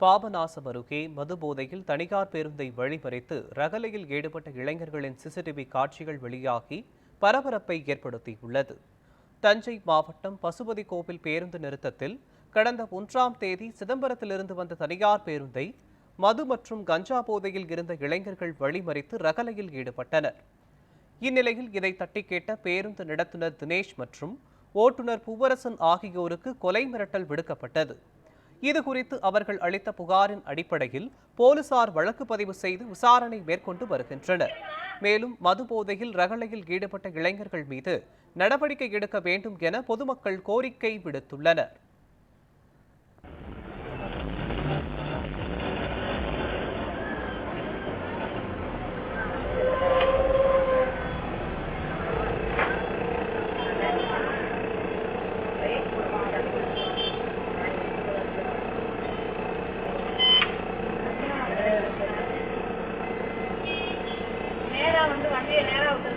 பாபநாசம் அருகே மதுபோதையில் தனியார் பேருந்தை வழிமறித்து ரகளையில் ஈடுபட்ட இளைஞர்களின் சிசிடிவி காட்சிகள் வெளியாகி பரபரப்பை ஏற்படுத்தியுள்ளது. தஞ்சை மாவட்டம் பசுபதி கோவில் பேருந்து நிறுத்தத்தில் கடந்த 1ஆம் தேதி சிதம்பரத்திலிருந்து வந்த தனியார் பேருந்தை மது மற்றும் கஞ்சா போதையில் இருந்த இளைஞர்கள் வழிமறித்து ரகளையில் ஈடுபட்டனர். இந்நிலையில் இதை தட்டி கேட்ட பேருந்து நடத்துனர் தினேஷ் மற்றும் ஓட்டுநர் பூவரசன் ஆகியோருக்கு கொலை மிரட்டல் விடுக்கப்பட்டது. இதுகுறித்து அவர்கள் அளித்த புகாரின் அடிப்படையில் போலீசார் வழக்கு பதிவு செய்து விசாரணை மேற்கொண்டு வருகின்றனர். மேலும் மது போதையில் ரகளையில் ஈடுபட்ட இளைஞர்கள் மீது நடவடிக்கை எடுக்க வேண்டும் என பொதுமக்கள் கோரிக்கை விடுத்துள்ளனர். நேரா வந்து வண்டியை நேரா விட்டு